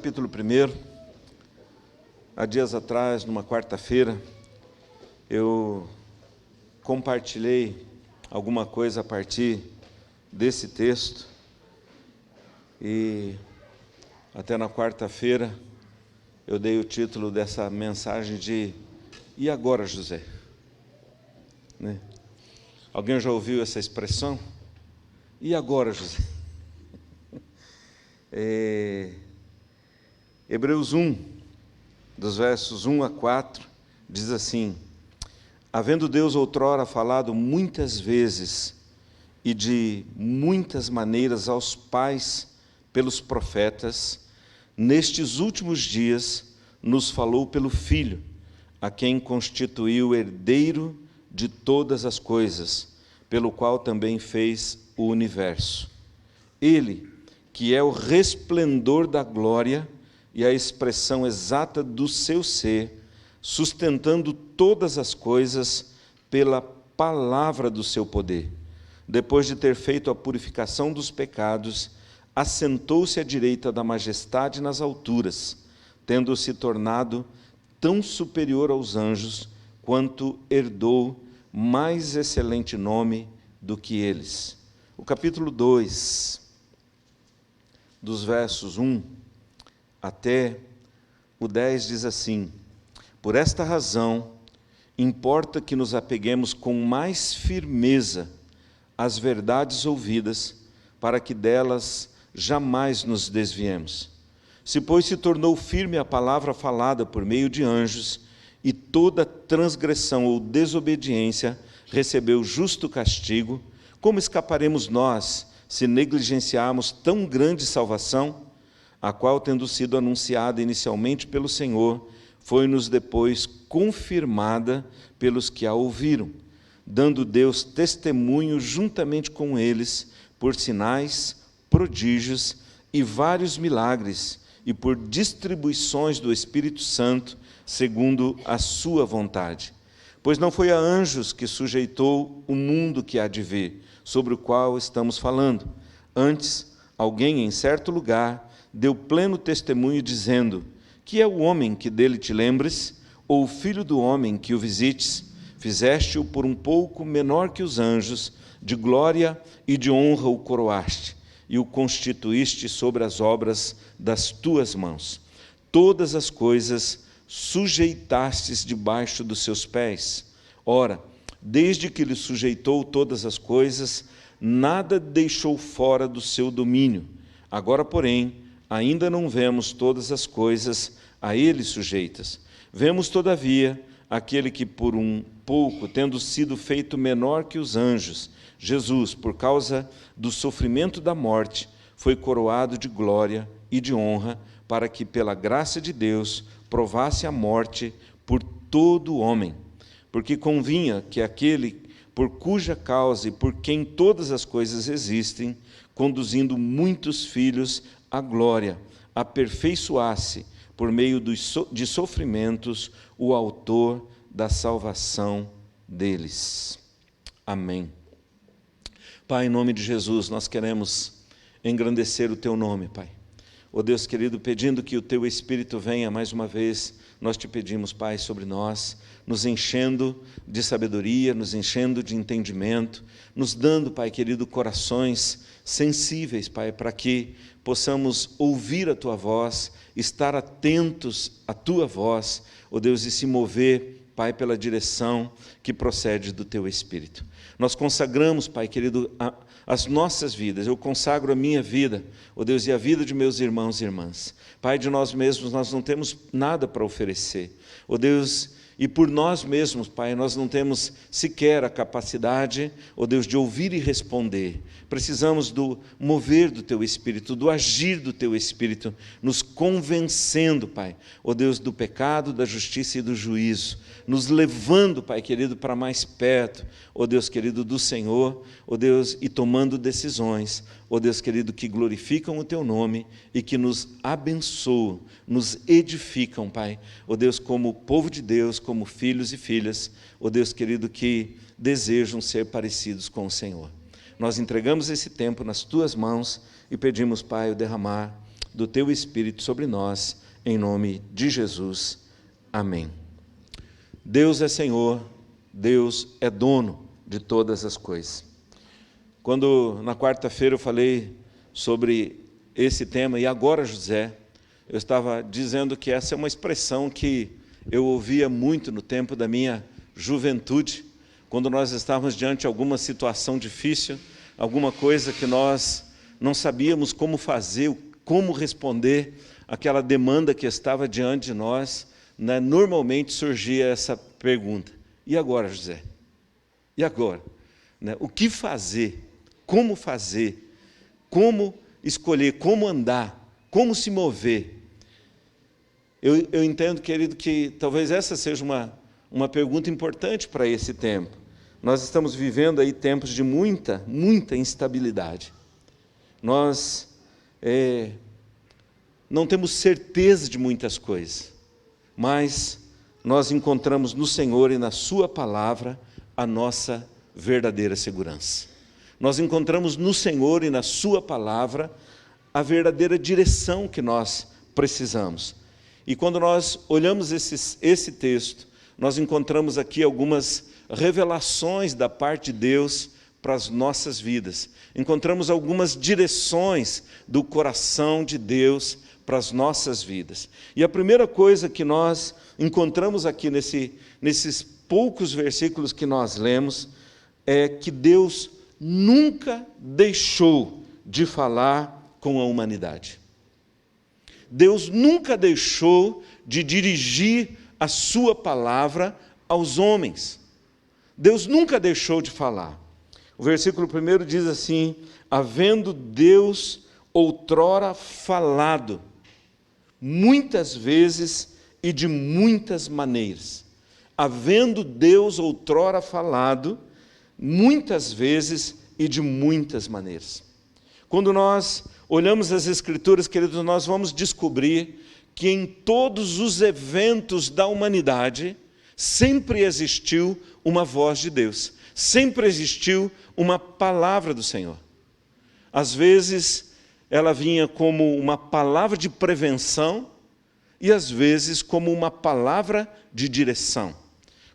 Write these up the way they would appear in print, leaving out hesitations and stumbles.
Capítulo 1, há dias atrás, numa quarta-feira, eu compartilhei alguma coisa a partir desse texto e até na quarta-feira eu dei o título dessa mensagem de "E agora, José?", né? Alguém já ouviu essa expressão? E agora, José? Hebreus 1, dos versos 1 a 4, diz assim: havendo Deus outrora falado muitas vezes e de muitas maneiras aos pais pelos profetas, nestes últimos dias nos falou pelo Filho, a quem constituiu herdeiro de todas as coisas, pelo qual também fez o universo. Ele, que é o resplendor da glória e a expressão exata do seu ser, sustentando todas as coisas pela palavra do seu poder. Depois de ter feito a purificação dos pecados, assentou-se à direita da majestade nas alturas, tendo se tornado tão superior aos anjos, quanto herdou mais excelente nome do que eles. O capítulo 2, dos versos 1 até o 10 diz assim: por esta razão, importa que nos apeguemos com mais firmeza às verdades ouvidas, para que delas jamais nos desviemos. Se, pois, se tornou firme a palavra falada por meio de anjos, e toda transgressão ou desobediência recebeu justo castigo, como escaparemos nós, se negligenciarmos tão grande salvação, a qual, tendo sido anunciada inicialmente pelo Senhor, foi-nos depois confirmada pelos que a ouviram, dando Deus testemunho juntamente com eles, por sinais, prodígios e vários milagres, e por distribuições do Espírito Santo, segundo a sua vontade. Pois não foi a anjos que sujeitou o mundo que há de vir, sobre o qual estamos falando. Antes, alguém em certo lugar deu pleno testemunho, dizendo: que é o homem que dele te lembres, ou o filho do homem que o visites? Fizeste-o por um pouco menor que os anjos, de glória e de honra o coroaste, e o constituíste sobre as obras das tuas mãos. Todas as coisas sujeitastes debaixo dos seus pés. Ora, desde que lhe sujeitou todas as coisas, nada deixou fora do seu domínio. Agora, porém, ainda não vemos todas as coisas a ele sujeitas. Vemos, todavia, aquele que por um pouco, tendo sido feito menor que os anjos, Jesus, por causa do sofrimento da morte, foi coroado de glória e de honra, para que, pela graça de Deus, provasse a morte por todo homem. Porque convinha que aquele por cuja causa e por quem todas as coisas existem, conduzindo muitos filhos à glória, aperfeiçoasse, por meio de sofrimentos, o autor da salvação deles. Amém. Pai, em nome de Jesus, nós queremos engrandecer o Teu nome, Pai. Ó Deus querido, pedindo que o Teu Espírito venha mais uma vez, nós te pedimos, Pai, sobre nós, nos enchendo de sabedoria, nos enchendo de entendimento, nos dando, Pai querido, corações sensíveis, Pai, para que possamos ouvir a Tua voz, estar atentos à Tua voz, ó Deus, e se mover, Pai, pela direção que procede do Teu Espírito. Nós consagramos, Pai querido, as nossas vidas. Eu consagro a minha vida, ó Deus, e a vida de meus irmãos e irmãs. Pai, de nós mesmos nós não temos nada para oferecer, ó Deus, e por nós mesmos, Pai, nós não temos sequer a capacidade, ó Deus, de ouvir e responder. Precisamos do mover do Teu Espírito, do agir do Teu Espírito, nos convencendo, Pai, ó Deus, do pecado, da justiça e do juízo, nos levando, Pai querido, para mais perto, ó Deus querido, do Senhor, ó Deus, e tomando decisões, ó Deus querido, que glorificam o Teu nome e que nos abençoam, nos edificam, Pai, ó Deus, como povo de Deus, como filhos e filhas, ó Deus querido, que desejam ser parecidos com o Senhor. Nós entregamos esse tempo nas Tuas mãos e pedimos, Pai, o derramar do Teu Espírito sobre nós, em nome de Jesus. Amém. Deus é Senhor, Deus é dono de todas as coisas. Quando na quarta-feira eu falei sobre esse tema, e agora, José, eu estava dizendo que essa é uma expressão que eu ouvia muito no tempo da minha juventude, quando nós estávamos diante de alguma situação difícil, alguma coisa que nós não sabíamos como fazer, como responder àquela demanda que estava diante de nós, né? Normalmente surgia essa pergunta: e agora, José? E agora? Né? O que fazer? Como fazer? Como escolher? Como andar? Como se mover? Eu entendo, querido, que talvez essa seja uma pergunta importante para esse tempo. Nós estamos vivendo aí tempos de muita instabilidade. Nós não temos certeza de muitas coisas, mas nós encontramos no Senhor e na Sua palavra a nossa verdadeira segurança. Nós encontramos no Senhor e na Sua palavra a verdadeira direção que nós precisamos. E quando nós olhamos esse texto, nós encontramos aqui algumas revelações da parte de Deus para as nossas vidas. Encontramos algumas direções do coração de Deus para as nossas vidas. E a primeira coisa que nós encontramos aqui nesses poucos versículos que nós lemos é que Deus nunca deixou de falar com a humanidade. Deus nunca deixou de dirigir a sua palavra aos homens. Deus nunca deixou de falar. O versículo 1 diz assim: havendo Deus outrora falado, muitas vezes e de muitas maneiras. Havendo Deus outrora falado, muitas vezes e de muitas maneiras. Quando nós olhamos as Escrituras, queridos, nós vamos descobrir que em todos os eventos da humanidade, sempre existiu uma voz de Deus, sempre existiu uma palavra do Senhor. Às vezes, ela vinha como uma palavra de prevenção e às vezes como uma palavra de direção.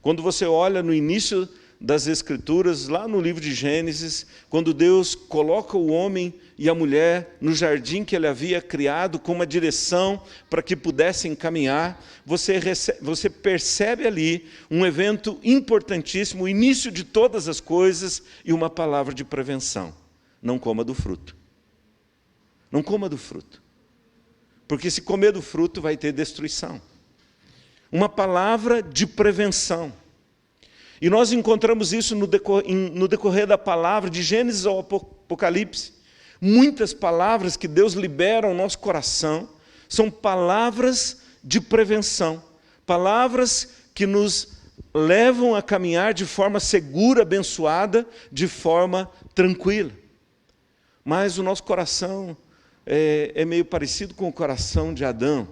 Quando você olha no início das Escrituras, lá no livro de Gênesis, quando Deus coloca o homem e a mulher no jardim que Ele havia criado com uma direção para que pudessem caminhar, você percebe ali um evento importantíssimo, o início de todas as coisas e uma palavra de prevenção: não coma do fruto. Não coma do fruto, porque se comer do fruto vai ter destruição. Uma palavra de prevenção. E nós encontramos isso no decorrer da palavra, de Gênesis ao Apocalipse. Muitas palavras que Deus libera ao nosso coração são palavras de prevenção, palavras que nos levam a caminhar de forma segura, abençoada, de forma tranquila. Mas o nosso coração é meio parecido com o coração de Adão,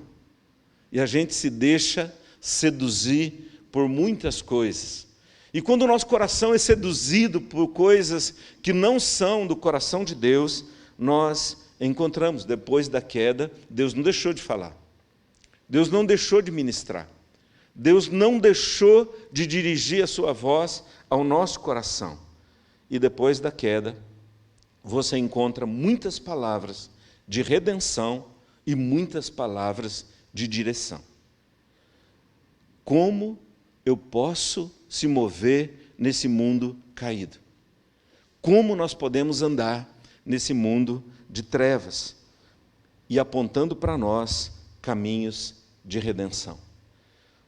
e a gente se deixa seduzir por muitas coisas. E quando o nosso coração é seduzido por coisas que não são do coração de Deus, nós encontramos, depois da queda, Deus não deixou de falar. Deus não deixou de ministrar. Deus não deixou de dirigir a sua voz ao nosso coração. E depois da queda, você encontra muitas palavras de redenção e muitas palavras de direção. Como eu posso se mover nesse mundo caído? Como nós podemos andar nesse mundo de trevas e apontando para nós caminhos de redenção?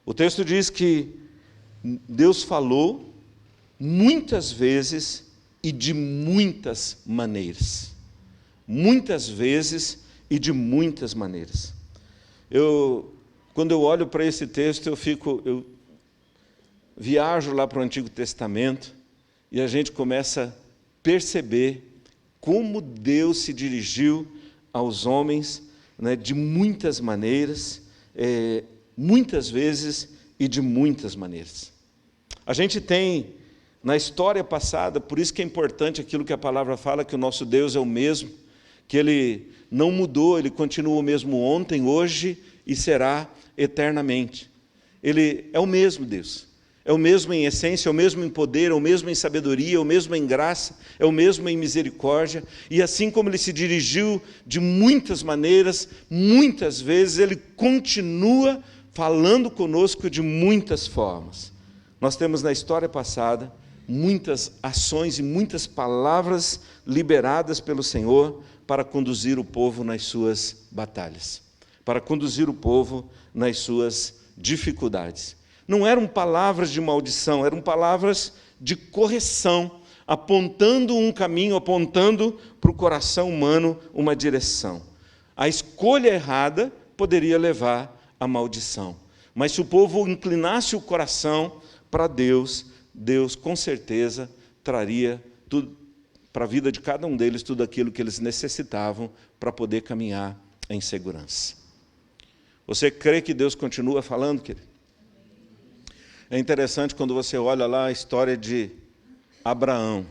O texto diz que Deus falou muitas vezes e de muitas maneiras. Muitas vezes e de muitas maneiras. Quando eu olho para esse texto, eu viajo lá para o Antigo Testamento e a gente começa a perceber como Deus se dirigiu aos homens, né, de muitas maneiras, muitas vezes e de muitas maneiras. A gente tem, na história passada, por isso que é importante aquilo que a palavra fala, que o nosso Deus é o mesmo, que Ele não mudou, Ele continua o mesmo ontem, hoje e será eternamente. Ele é o mesmo Deus. É o mesmo em essência, é o mesmo em poder, é o mesmo em sabedoria, é o mesmo em graça, é o mesmo em misericórdia. E assim como Ele se dirigiu de muitas maneiras, muitas vezes, Ele continua falando conosco de muitas formas. Nós temos na história passada muitas ações e muitas palavras liberadas pelo Senhor para conduzir o povo nas suas batalhas, para conduzir o povo nas suas dificuldades. Não eram palavras de maldição, eram palavras de correção, apontando um caminho, apontando para o coração humano uma direção. A escolha errada poderia levar à maldição. Mas se o povo inclinasse o coração para Deus, Deus com certeza traria tudo para a vida de cada um deles, tudo aquilo que eles necessitavam para poder caminhar em segurança. Você crê que Deus continua falando, querido? É interessante quando você olha lá a história de Abraão.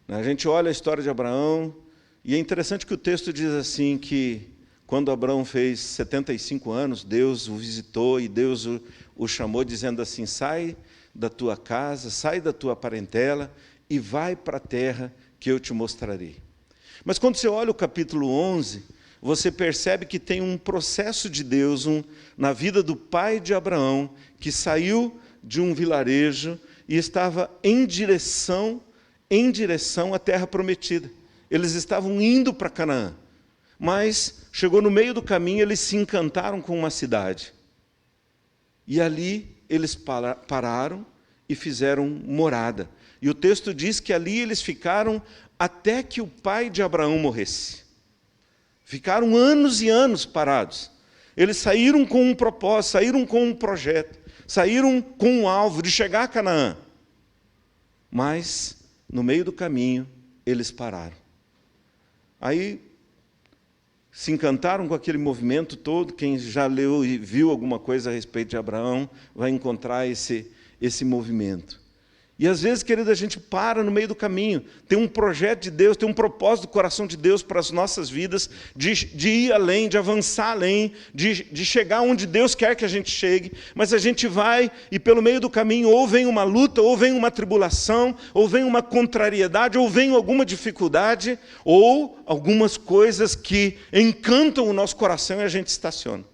A gente olha a história de Abraão, e é interessante que o texto diz assim, que quando Abraão fez 75 anos, Deus o visitou e Deus o chamou, dizendo assim, sai da tua casa, sai da tua parentela e vai para a terra que eu te mostrarei. Mas quando você olha o capítulo 11, você percebe que tem um processo de Deus na vida do pai de Abraão, que saiu de um vilarejo e estava em direção à terra prometida. Eles estavam indo para Canaã, mas chegou no meio do caminho, eles se encantaram com uma cidade. E ali eles pararam e fizeram morada. E o texto diz que ali eles ficaram até que o pai de Abraão morresse. Ficaram anos e anos parados. Eles saíram com um propósito, saíram com um projeto, saíram com um alvo de chegar a Canaã. Mas, no meio do caminho, eles pararam. Aí, se encantaram com aquele movimento todo. Quem já leu e viu alguma coisa a respeito de Abraão vai encontrar esse movimento. E às vezes, querido, a gente para no meio do caminho. Tem um projeto de Deus, tem um propósito do coração de Deus para as nossas vidas, de ir além, de avançar além, de chegar onde Deus quer que a gente chegue. Mas a gente vai e pelo meio do caminho ou vem uma luta, ou vem uma tribulação, ou vem uma contrariedade, ou vem alguma dificuldade, ou algumas coisas que encantam o nosso coração e a gente estaciona.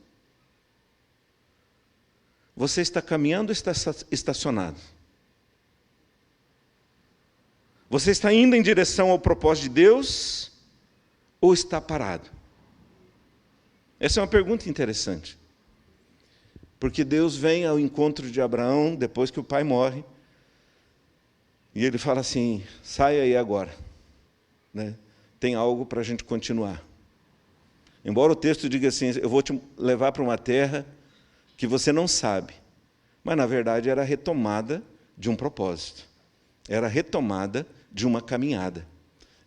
Você está caminhando ou está estacionado? Você está indo em direção ao propósito de Deus ou está parado? Essa é uma pergunta interessante. Porque Deus vem ao encontro de Abraão depois que o pai morre. E ele fala assim, sai aí agora. Né? Tem algo para a gente continuar. Embora o texto diga assim, eu vou te levar para uma terra que você não sabe. Mas, na verdade, era a retomada de um propósito. Era a retomada de uma caminhada.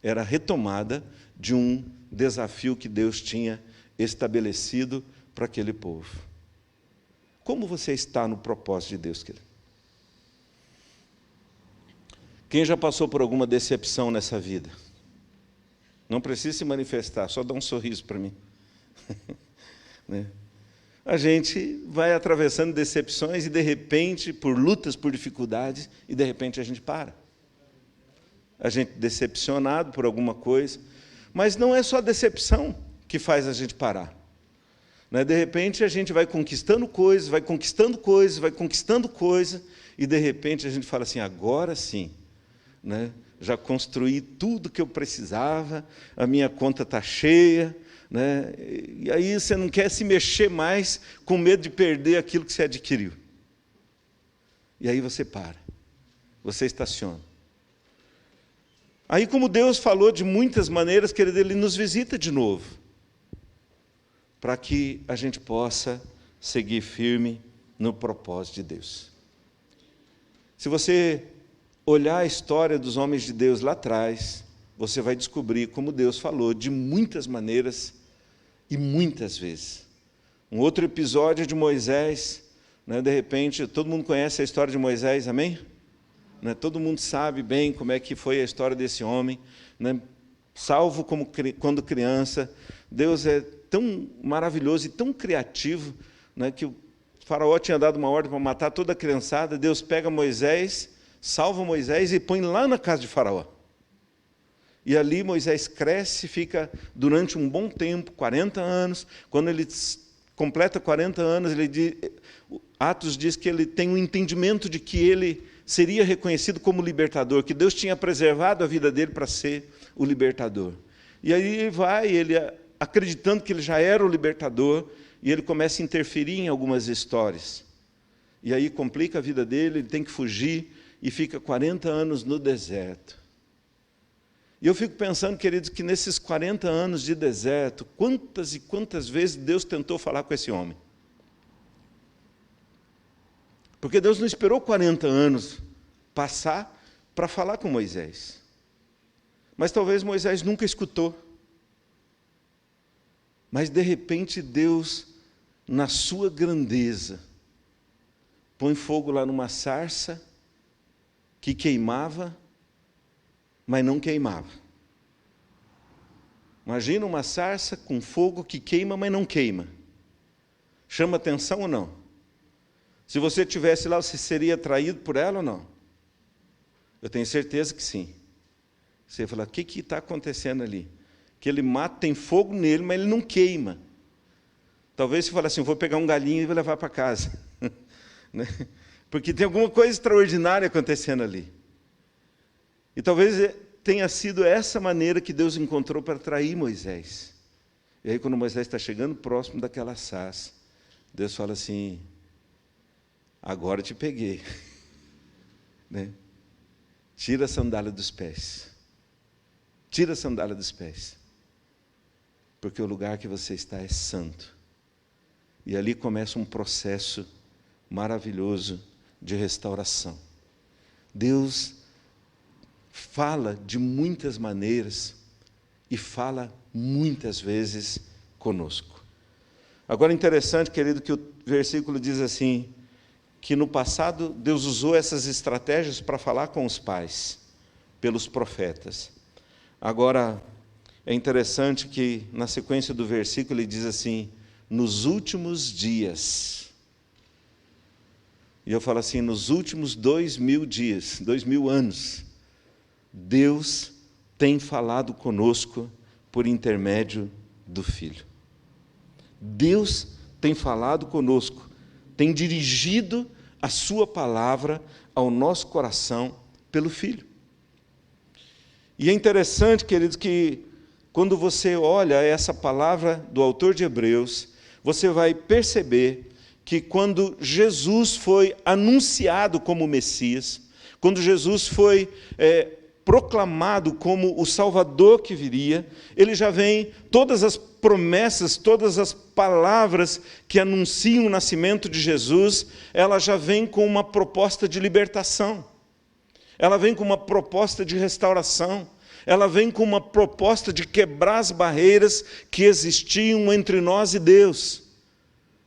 Era a retomada de um desafio que Deus tinha estabelecido para aquele povo. Como você está no propósito de Deus, querido? Quem já passou por alguma decepção nessa vida? Não precisa se manifestar, só dá um sorriso para mim. Né? A gente vai atravessando decepções e, de repente, por lutas, por dificuldades, e, de repente, a gente para. A gente decepcionado por alguma coisa, mas não é só a decepção que faz a gente parar. Né? De repente, a gente vai conquistando coisas, vai conquistando coisas, vai conquistando coisas, e, de repente, a gente fala assim, agora sim, né? Já construí tudo que eu precisava, a minha conta está cheia, né? E aí você não quer se mexer mais com medo de perder aquilo que você adquiriu. E aí você para, você estaciona. Aí, como Deus falou de muitas maneiras, querido, Ele nos visita de novo, para que a gente possa seguir firme no propósito de Deus. Se você olhar a história dos homens de Deus lá atrás, você vai descobrir como Deus falou de muitas maneiras e muitas vezes. Um outro episódio de Moisés, né, de repente, todo mundo conhece a história de Moisés, amém? Né, todo mundo sabe bem como é que foi a história desse homem. Né? salvo como quando criança. Deus é tão maravilhoso e tão criativo, né, que o faraó tinha dado uma ordem para matar toda a criançada. Deus pega Moisés, salva Moisés e põe lá na casa de Faraó. E ali Moisés cresce, fica durante um bom tempo, 40 anos. Quando ele completa 40 anos, Atos diz que ele tem um entendimento de que ele seria reconhecido como libertador, que Deus tinha preservado a vida dele para ser o libertador. E aí ele acreditando que ele já era o libertador, e ele começa a interferir em algumas histórias. E aí complica a vida dele, ele tem que fugir, e fica 40 anos no deserto. E eu fico pensando, queridos, que nesses 40 anos de deserto, quantas e quantas vezes Deus tentou falar com esse homem? Porque Deus não esperou 40 anos passar para falar com Moisés. Mas talvez Moisés nunca escutou. Mas, de repente, Deus, na sua grandeza, põe fogo lá numa sarça que queimava, mas não queimava. Imagina uma sarça com fogo que queima, mas não queima. Chama atenção ou não? Se você estivesse lá, você seria atraído por ela ou não? Eu tenho certeza que sim. Você fala, o que está acontecendo ali? Que ele mata, tem fogo nele, mas ele não queima. Talvez você fale assim, vou pegar um galinho e vou levar para casa. Né? Porque tem alguma coisa extraordinária acontecendo ali. E talvez tenha sido essa maneira que Deus encontrou para atrair Moisés. E aí, quando Moisés está chegando próximo daquela sarça, Deus fala assim, agora te peguei. Né? Tira a sandália dos pés. Tira a sandália dos pés. Porque o lugar que você está é santo. E ali começa um processo maravilhoso de restauração. Deus fala de muitas maneiras e fala muitas vezes conosco. Agora, interessante, querido, que o versículo diz assim, que no passado Deus usou essas estratégias para falar com os pais, pelos profetas. Agora, é interessante que na sequência do versículo ele diz assim, nos últimos dias. E eu falo assim, nos últimos 2000 dias, 2000 anos, Deus tem falado conosco por intermédio do Filho. Deus tem falado conosco, tem dirigido a sua palavra ao nosso coração pelo Filho. E é interessante, queridos, que quando você olha essa palavra do autor de Hebreus, você vai perceber que quando Jesus foi anunciado como Messias, quando Jesus foi proclamado como o Salvador que viria, ele já vem, todas as promessas, todas as palavras que anunciam o nascimento de Jesus, ela já vem com uma proposta de libertação, ela vem com uma proposta de restauração, ela vem com uma proposta de quebrar as barreiras que existiam entre nós e Deus.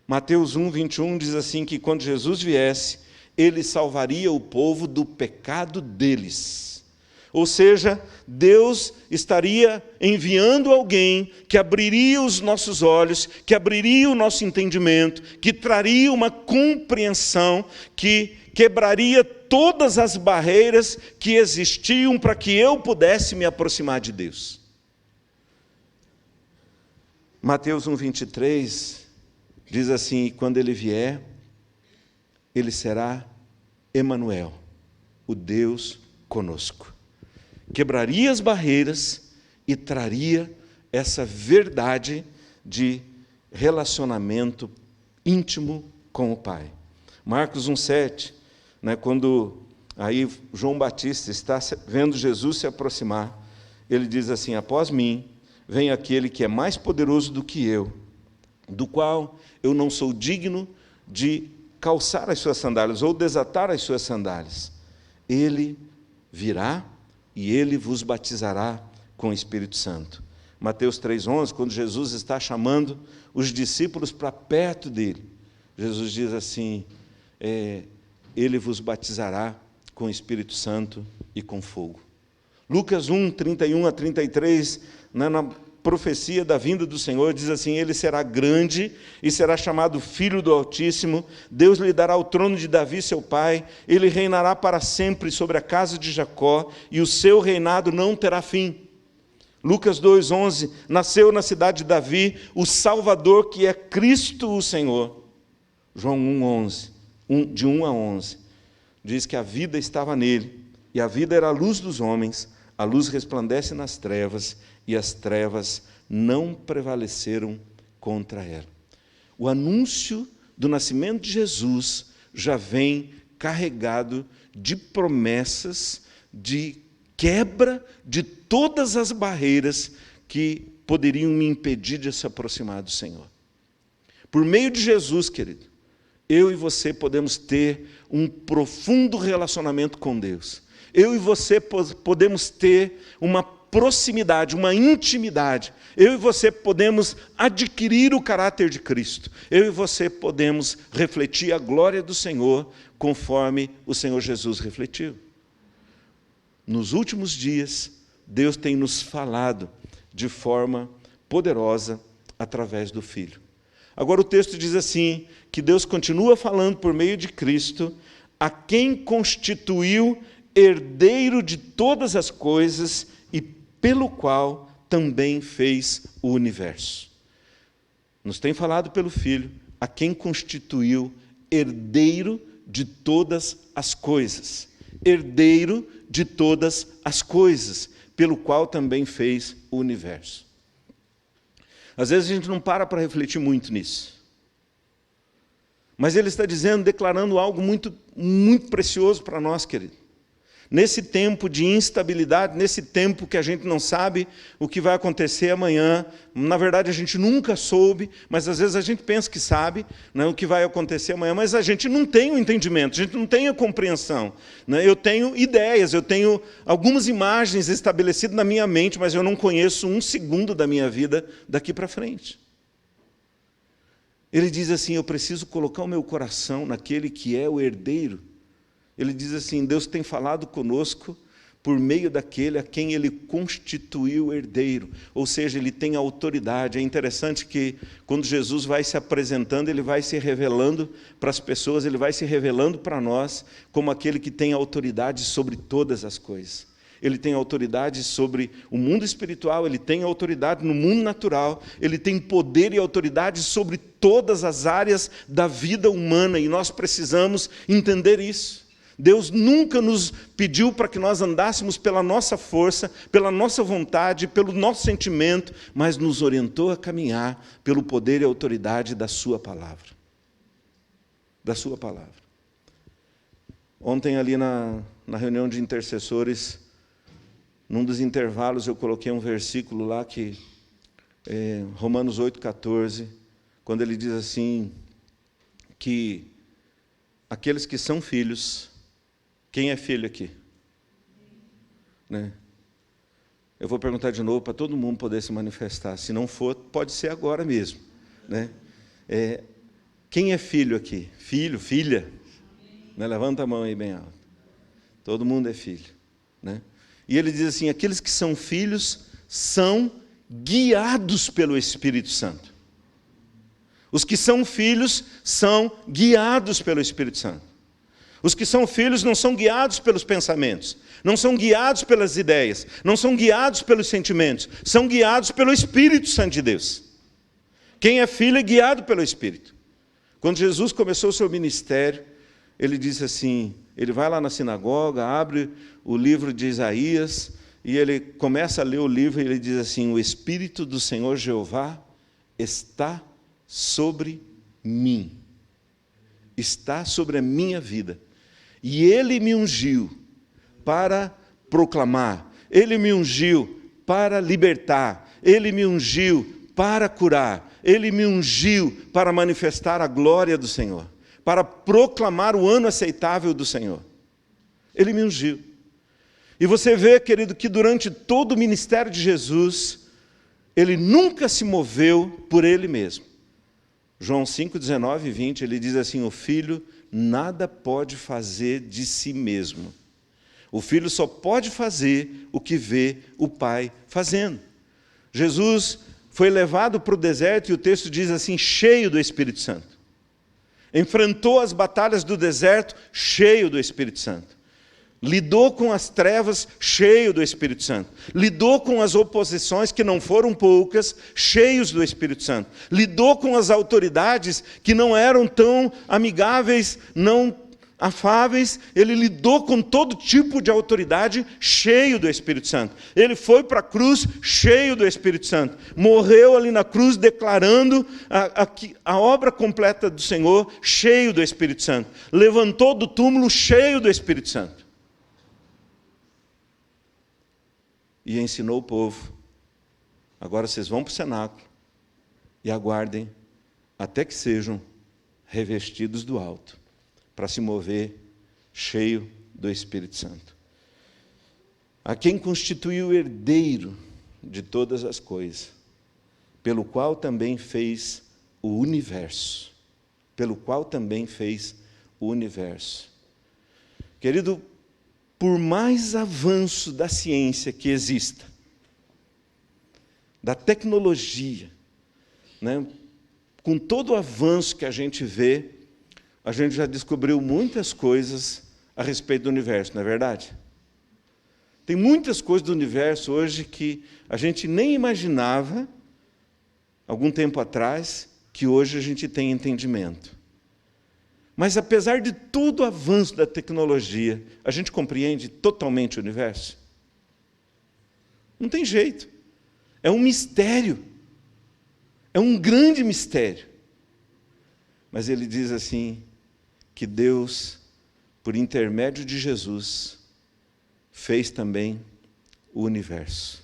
Mateus 1:21 diz assim, que quando Jesus viesse, ele salvaria o povo do pecado deles. Ou seja, Deus estaria enviando alguém que abriria os nossos olhos, que abriria o nosso entendimento, que traria uma compreensão, que quebraria todas as barreiras que existiam para que eu pudesse me aproximar de Deus. Mateus 1:23 diz assim, quando ele vier, ele será Emanuel, o Deus conosco. Quebraria as barreiras e traria essa verdade de relacionamento íntimo com o Pai. Marcos 1:7, né, quando aí João Batista está vendo Jesus se aproximar, ele diz assim, após mim, vem aquele que é mais poderoso do que eu, do qual eu não sou digno de calçar as suas sandálias ou desatar as suas sandálias. Ele virá e ele vos batizará com o Espírito Santo. Mateus 3:11, quando Jesus está chamando os discípulos para perto dele, Jesus diz assim, ele vos batizará com o Espírito Santo e com fogo. Lucas 1, 31 a 33, na profecia da vinda do Senhor, diz assim: ele será grande e será chamado Filho do Altíssimo, Deus lhe dará o trono de Davi seu pai, ele reinará para sempre sobre a casa de Jacó, e o seu reinado não terá fim. Lucas 2:11, nasceu na cidade de Davi o Salvador, que é Cristo o Senhor. João 1:11, de 1 a 11, diz que a vida estava nele, e a vida era a luz dos homens, a luz resplandece nas trevas, e as trevas não prevaleceram contra ela. O anúncio do nascimento de Jesus já vem carregado de promessas, de quebra de todas as barreiras que poderiam me impedir de se aproximar do Senhor. Por meio de Jesus, querido, eu e você podemos ter um profundo relacionamento com Deus. Eu e você podemos ter uma proximidade, uma intimidade. Eu e você podemos adquirir o caráter de Cristo. Eu e você podemos refletir a glória do Senhor conforme o Senhor Jesus refletiu. Nos últimos dias, Deus tem nos falado de forma poderosa através do Filho. Agora o texto diz assim, que Deus continua falando por meio de Cristo, a quem constituiu herdeiro de todas as coisas e pelo qual também fez o universo. Nos tem falado pelo Filho, a quem constituiu herdeiro de todas as coisas. Herdeiro de todas as coisas, pelo qual também fez o universo. Às vezes a gente não para refletir muito nisso. Mas ele está dizendo, declarando algo muito, muito precioso para nós, querido. Nesse tempo de instabilidade, nesse tempo que a gente não sabe o que vai acontecer amanhã, na verdade a gente nunca soube, mas às vezes a gente pensa que sabe, né, o que vai acontecer amanhã, mas a gente não tem o entendimento, a gente não tem a compreensão. Né? Eu tenho ideias, eu tenho algumas imagens estabelecidas na minha mente, mas eu não conheço um segundo da minha vida daqui para frente. Ele diz assim, eu preciso colocar o meu coração naquele que é o herdeiro. Ele diz assim, Deus tem falado conosco por meio daquele a quem Ele constituiu herdeiro. Ou seja, Ele tem autoridade. É interessante que quando Jesus vai se apresentando, Ele vai se revelando para as pessoas, Ele vai se revelando para nós como aquele que tem autoridade sobre todas as coisas. Ele tem autoridade sobre o mundo espiritual, Ele tem autoridade no mundo natural, Ele tem poder e autoridade sobre todas as áreas da vida humana, e nós precisamos entender isso. Deus nunca nos pediu para que nós andássemos pela nossa força, pela nossa vontade, pelo nosso sentimento, mas nos orientou a caminhar pelo poder e autoridade da sua palavra. Da sua palavra. Ontem ali na reunião de intercessores, num dos intervalos eu coloquei um versículo lá que Romanos 8,14, quando ele diz assim, que aqueles que são filhos, quem é filho aqui? Né? Eu vou perguntar de novo para todo mundo poder se manifestar. Se não for, pode ser agora mesmo. Né? Quem é filho aqui? Filho, filha? Né? Levanta a mão aí bem alto. Todo mundo é filho. Né? E ele diz assim, aqueles que são filhos são guiados pelo Espírito Santo. Os que são filhos são guiados pelo Espírito Santo. Os que são filhos não são guiados pelos pensamentos, não são guiados pelas ideias, não são guiados pelos sentimentos, são guiados pelo Espírito Santo de Deus. Quem é filho é guiado pelo Espírito. Quando Jesus começou o seu ministério, ele disse assim, ele vai lá na sinagoga, abre o livro de Isaías, e ele começa a ler o livro, e ele diz assim, o Espírito do Senhor Jeová está sobre mim, está sobre a minha vida. E Ele me ungiu para proclamar, Ele me ungiu para libertar, Ele me ungiu para curar, Ele me ungiu para manifestar a glória do Senhor, para proclamar o ano aceitável do Senhor. Ele me ungiu. E você vê, querido, que durante todo o ministério de Jesus, Ele nunca se moveu por Ele mesmo. João 5, 19 e 20, ele diz assim, o Filho nada pode fazer de si mesmo. O Filho só pode fazer o que vê o Pai fazendo. Jesus foi levado para o deserto, e o texto diz assim, cheio do Espírito Santo. Enfrentou as batalhas do deserto, cheio do Espírito Santo. Lidou com as trevas, cheio do Espírito Santo. Lidou com as oposições, que não foram poucas, cheios do Espírito Santo. Lidou com as autoridades, que não eram tão amigáveis, não afáveis. Ele lidou com todo tipo de autoridade, cheio do Espírito Santo. Ele foi para a cruz, cheio do Espírito Santo. Morreu ali na cruz, declarando a obra completa do Senhor, cheio do Espírito Santo. Levantou do túmulo, cheio do Espírito Santo. E ensinou o povo, agora vocês vão para o cenáculo e aguardem até que sejam revestidos do alto, para se mover cheio do Espírito Santo. A quem constituiu o herdeiro de todas as coisas, pelo qual também fez o universo. Pelo qual também fez o universo. Querido, por mais avanço da ciência que exista, da tecnologia, né, com todo o avanço que a gente vê, a gente já descobriu muitas coisas a respeito do universo, não é verdade? Tem muitas coisas do universo hoje que a gente nem imaginava, algum tempo atrás, que hoje a gente tem entendimento. Mas, apesar de todo o avanço da tecnologia, a gente compreende totalmente o universo? Não tem jeito. É um mistério. É um grande mistério. Mas ele diz assim, que Deus, por intermédio de Jesus, fez também o universo.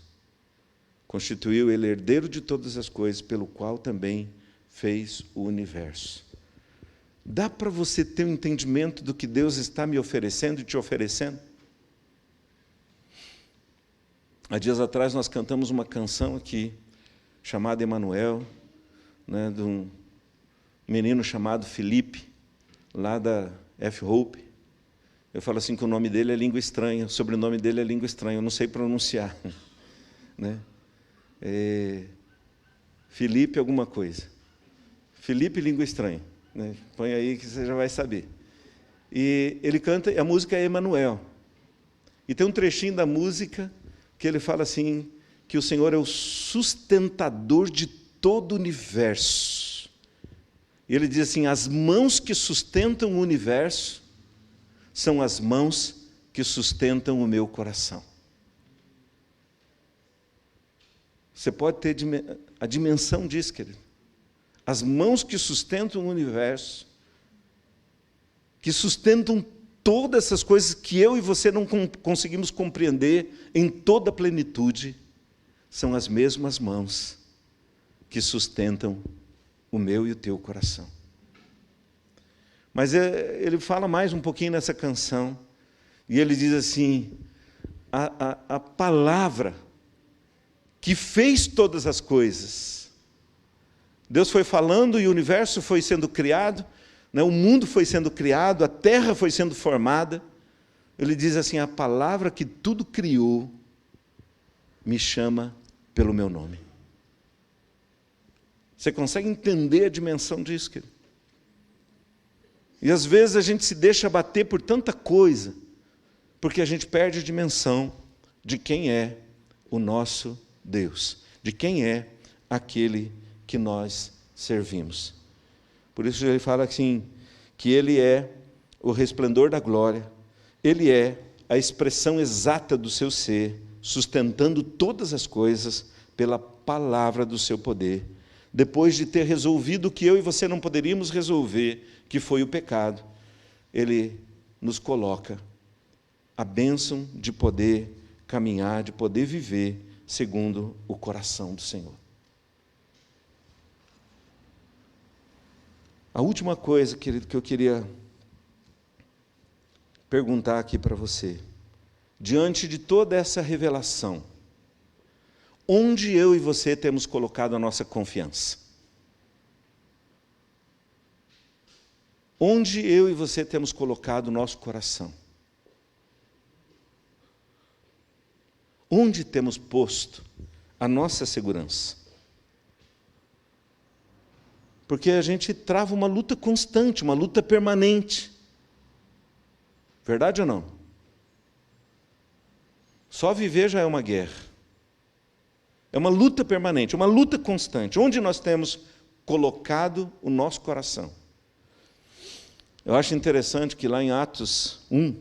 Constituiu ele herdeiro de todas as coisas, pelo qual também fez o universo. Dá para você ter um entendimento do que Deus está me oferecendo e te oferecendo? Há dias atrás nós cantamos uma canção aqui, chamada Emanuel, né, de um menino chamado Felipe, lá da F-Hope. Eu falo assim que o nome dele é língua estranha, o sobrenome dele é língua estranha, eu não sei pronunciar. Né? Felipe alguma coisa. Felipe língua estranha. Né? Põe aí que você já vai saber. E ele canta, a música é Emanuel. E tem um trechinho da música que ele fala assim, que o Senhor é o sustentador de todo o universo. E ele diz assim, as mãos que sustentam o universo são as mãos que sustentam o meu coração. Você pode ter a dimensão disso, querido. As mãos que sustentam o universo, que sustentam todas essas coisas que eu e você não conseguimos compreender em toda a plenitude, são as mesmas mãos que sustentam o meu e o teu coração. Mas ele fala mais um pouquinho nessa canção, e ele diz assim, a palavra que fez todas as coisas. Deus foi falando e o universo foi sendo criado, né, o mundo foi sendo criado, a terra foi sendo formada. Ele diz assim, a palavra que tudo criou me chama pelo meu nome. Você consegue entender a dimensão disso, querido? E às vezes a gente se deixa abater por tanta coisa, porque a gente perde a dimensão de quem é o nosso Deus, de quem é aquele que nós servimos. Por isso ele fala assim, que ele é o resplendor da glória, ele é a expressão exata do seu ser, sustentando todas as coisas pela palavra do seu poder, depois de ter resolvido o que eu e você não poderíamos resolver, que foi o pecado, ele nos coloca a bênção de poder caminhar, de poder viver segundo o coração do Senhor. A última coisa, querido, que eu queria perguntar aqui para você, diante de toda essa revelação, onde eu e você temos colocado a nossa confiança? Onde eu e você temos colocado o nosso coração? Onde temos posto a nossa segurança? Porque a gente trava uma luta constante, uma luta permanente. Verdade ou não? Só viver já é uma guerra. É uma luta permanente, uma luta constante. Onde nós temos colocado o nosso coração? Eu acho interessante que lá em Atos 1,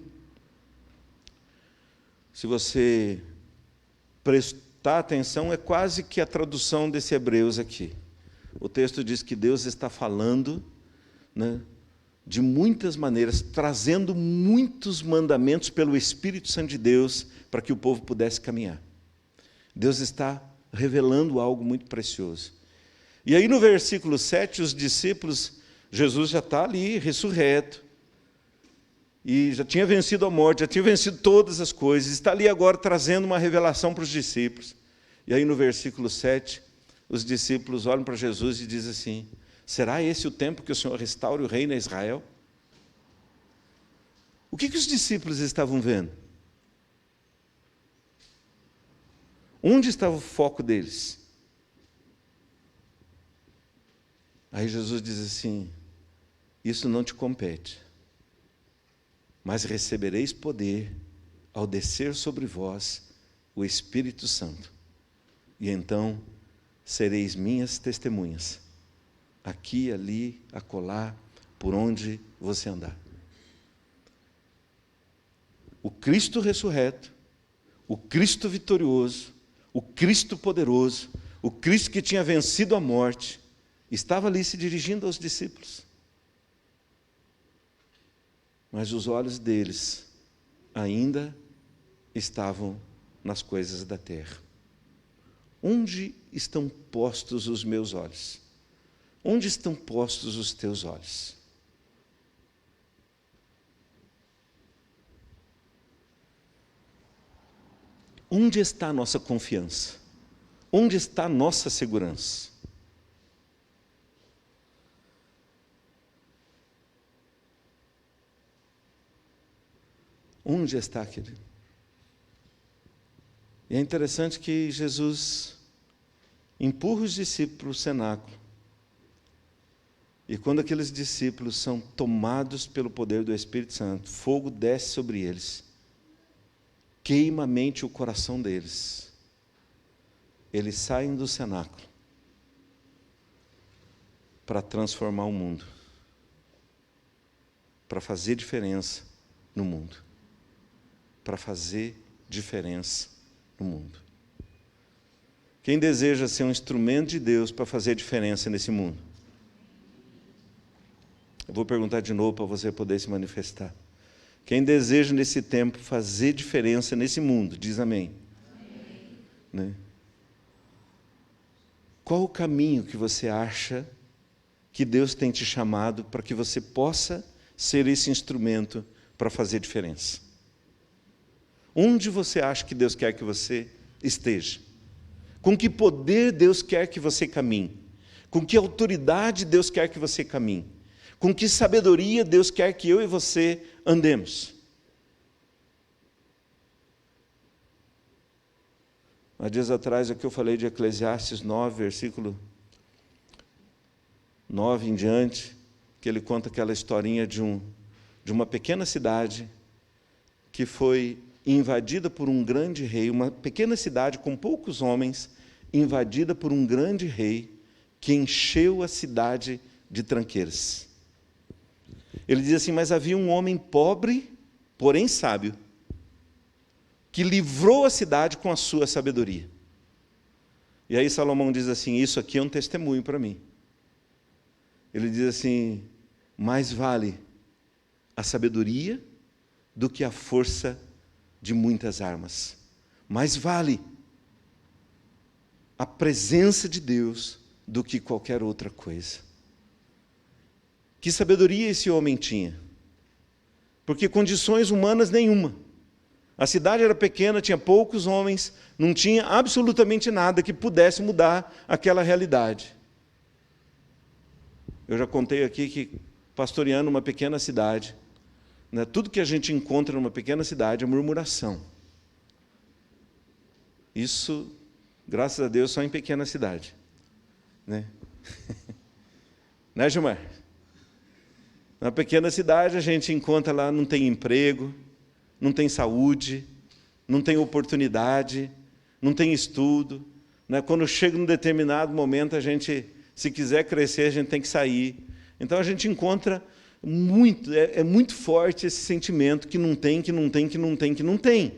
se você prestar atenção, é quase que a tradução desse Hebreus aqui. O texto diz que Deus está falando, né, de muitas maneiras, trazendo muitos mandamentos pelo Espírito Santo de Deus para que o povo pudesse caminhar. Deus está revelando algo muito precioso. E aí no versículo 7, os discípulos, Jesus já está ali, ressurreto, e já tinha vencido a morte, já tinha vencido todas as coisas, está ali agora trazendo uma revelação para os discípulos. E aí no versículo 7, os discípulos olham para Jesus e dizem assim: será esse o tempo que o Senhor restaure o reino a Israel? O que os discípulos estavam vendo? Onde estava o foco deles? Aí Jesus diz assim: isso não te compete, mas recebereis poder ao descer sobre vós o Espírito Santo, e então sereis minhas testemunhas, aqui, ali, acolá, por onde você andar. O Cristo ressurreto, o Cristo vitorioso, o Cristo poderoso, o Cristo que tinha vencido a morte, estava ali se dirigindo aos discípulos. Mas os olhos deles ainda estavam nas coisas da terra. Onde estão postos os meus olhos? Onde estão postos os teus olhos? Onde está a nossa confiança? Onde está a nossa segurança? Onde está, querido? E é interessante que Jesus empurra os discípulos para o cenáculo. E quando aqueles discípulos são tomados pelo poder do Espírito Santo, fogo desce sobre eles, queima a mente e o coração deles. Eles saem do cenáculo para transformar o mundo, para fazer diferença no mundo, para fazer diferença no mundo. Quem deseja ser um instrumento de Deus para fazer diferença nesse mundo? Eu vou perguntar de novo para você poder se manifestar. Quem deseja nesse tempo fazer diferença nesse mundo, diz amém. Amém. Né? Qual o caminho que você acha que Deus tem te chamado para que você possa ser esse instrumento para fazer diferença? Onde você acha que Deus quer que você esteja? Com que poder Deus quer que você caminhe? Com que autoridade Deus quer que você caminhe? Com que sabedoria Deus quer que eu e você andemos? Há dias atrás aqui eu falei de Eclesiastes 9, versículo 9 em diante, que ele conta aquela historinha de uma pequena cidade que foi invadida por um grande rei, uma pequena cidade com poucos homens, invadida por um grande rei que encheu a cidade de tranqueiras. Ele diz assim: mas havia um homem pobre, porém sábio, que livrou a cidade com a sua sabedoria. E aí Salomão diz assim: isso aqui é um testemunho para mim. Ele diz assim: mais vale a sabedoria do que a força de muitas armas. Mais vale a presença de Deus do que qualquer outra coisa. Que sabedoria esse homem tinha? Porque condições humanas nenhuma. A cidade era pequena, tinha poucos homens, não tinha absolutamente nada que pudesse mudar aquela realidade. Eu já contei aqui que, pastoreando uma pequena cidade, né, tudo que a gente encontra numa pequena cidade é murmuração. Isso, graças a Deus, só em pequena cidade. Né, né, Gilmar? Na pequena cidade a gente encontra lá, não tem emprego, não tem saúde, não tem oportunidade, não tem estudo. Né? Quando chega num determinado momento, a gente, se quiser crescer, a gente tem que sair. Então a gente encontra muito, é muito forte esse sentimento que não tem, que não tem, que não tem, que não tem.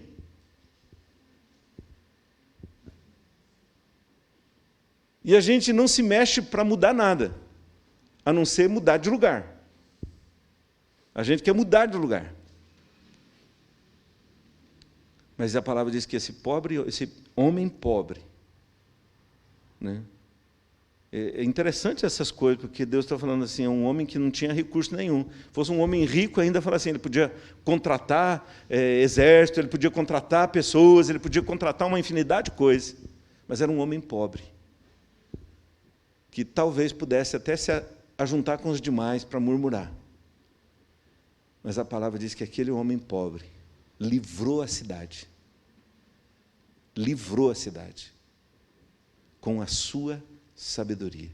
E a gente não se mexe para mudar nada, a não ser mudar de lugar. A gente quer mudar de lugar. Mas a palavra diz que esse homem pobre, né? É interessante essas coisas, porque Deus está falando assim, é um homem que não tinha recurso nenhum. Fosse um homem rico ainda, fala assim, ele podia contratar exército, ele podia contratar pessoas, ele podia contratar uma infinidade de coisas. Mas era um homem pobre, que talvez pudesse até se ajuntar com os demais para murmurar. Mas a palavra diz que aquele homem pobre livrou a cidade. Livrou a cidade com a sua sabedoria.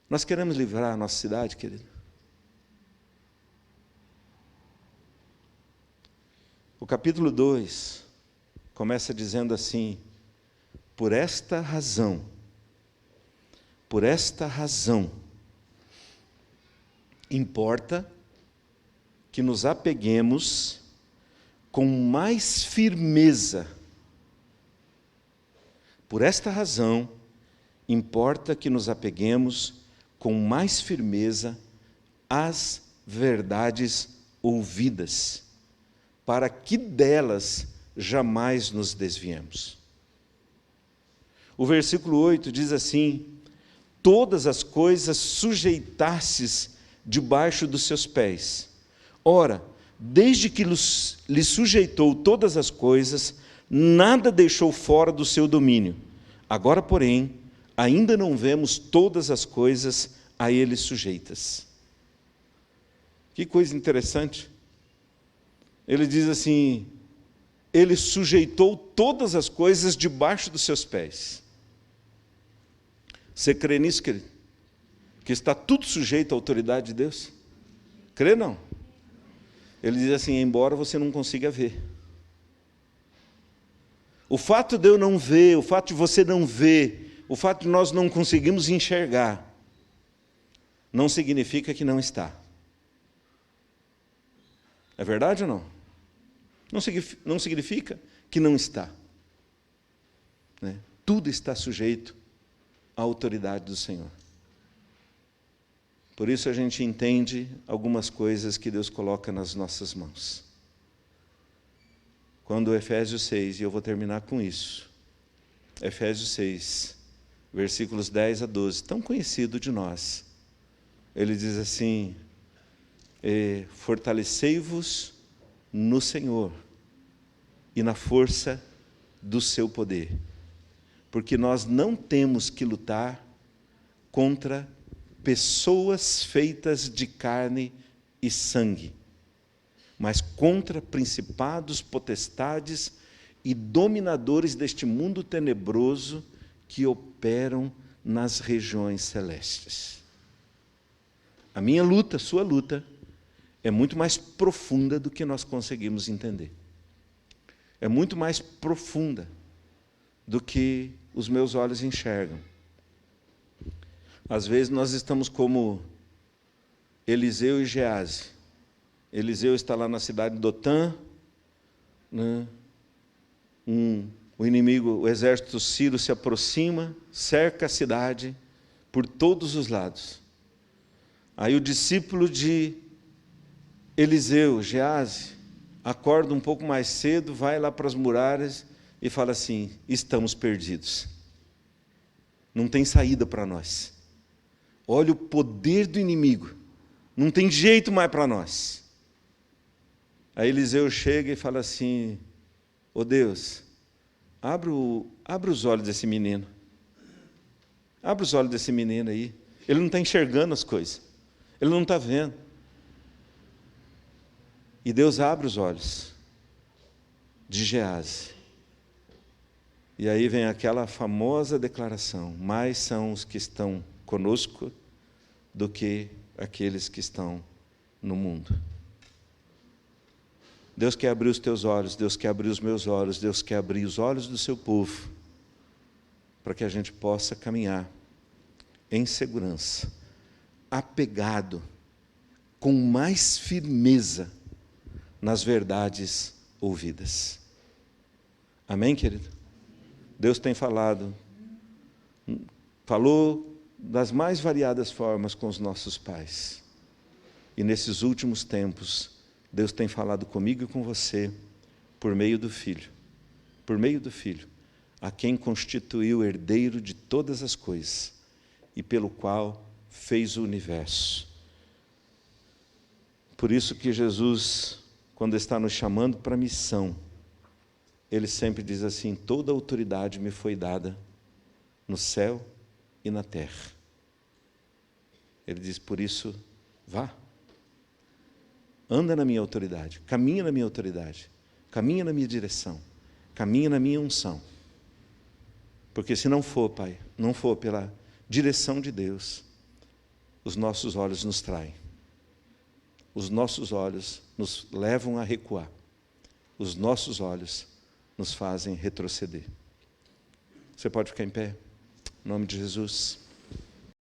Nós queremos livrar a nossa cidade, querido? O capítulo 2 começa dizendo assim: por esta razão, importa que nos apeguemos com mais firmeza. Por esta razão, importa que nos apeguemos com mais firmeza às verdades ouvidas, para que delas jamais nos desviemos. O versículo 8 diz assim: todas as coisas sujeitastes debaixo dos seus pés. Ora, desde que lhe sujeitou todas as coisas, nada deixou fora do seu domínio. Agora, porém, ainda não vemos todas as coisas a ele sujeitas. Que coisa interessante. Ele diz assim, ele sujeitou todas as coisas debaixo dos seus pés. Você crê nisso, querido? Que está tudo sujeito à autoridade de Deus? Crê não? Ele diz assim, embora você não consiga ver. O fato de eu não ver, o fato de você não ver, o fato de nós não conseguirmos enxergar, não significa que não está. É verdade ou não? Não significa que não está. Né? Tudo está sujeito à autoridade do Senhor. Por isso a gente entende algumas coisas que Deus coloca nas nossas mãos. Quando Efésios 6, e eu vou terminar com isso, Efésios 6, versículos 10 a 12, tão conhecido de nós, ele diz assim, fortalecei-vos no Senhor e na força do seu poder, porque nós não temos que lutar contra pessoas feitas de carne e sangue, mas contra principados, potestades e dominadores deste mundo tenebroso que operam nas regiões celestes. A minha luta, a sua luta, é muito mais profunda do que nós conseguimos entender. É muito mais profunda do que os meus olhos enxergam. Às vezes nós estamos como Eliseu e Gease. Eliseu está lá na cidade de Dotã, né? O inimigo, o exército sírio se aproxima, cerca a cidade por todos os lados. Aí o discípulo de Eliseu, Gease, acorda um pouco mais cedo, vai lá para as muralhas e fala assim, estamos perdidos. Não tem saída para nós. Olha o poder do inimigo. Não tem jeito mais para nós. Aí Eliseu chega e fala assim, ô Deus, abre os olhos desse menino. Abre os olhos desse menino aí. Ele não está enxergando as coisas. Ele não está vendo. E Deus abre os olhos de Gease. E aí vem aquela famosa declaração: mais são os que estão conosco do que aqueles que estão no mundo. Deus quer abrir os teus olhos, Deus quer abrir os meus olhos, Deus quer abrir os olhos do seu povo, para que a gente possa caminhar em segurança, apegado, com mais firmeza nas verdades ouvidas. Amém, querido? Deus tem falou das mais variadas formas com os nossos pais. E nesses últimos tempos, Deus tem falado comigo e com você por meio do Filho, a quem constituiu herdeiro de todas as coisas e pelo qual fez o universo. Por isso que Jesus, quando está nos chamando para a missão, Ele sempre diz assim: toda autoridade me foi dada no céu e na terra. Ele diz, por isso, vá. Anda na minha autoridade, caminha na minha autoridade, caminha na minha direção, caminha na minha unção. Porque se não for, Pai, não for pela direção de Deus, os nossos olhos nos traem. Os nossos olhos nos levam a recuar. Os nossos olhos nos fazem retroceder. Você pode ficar em pé? Em nome de Jesus.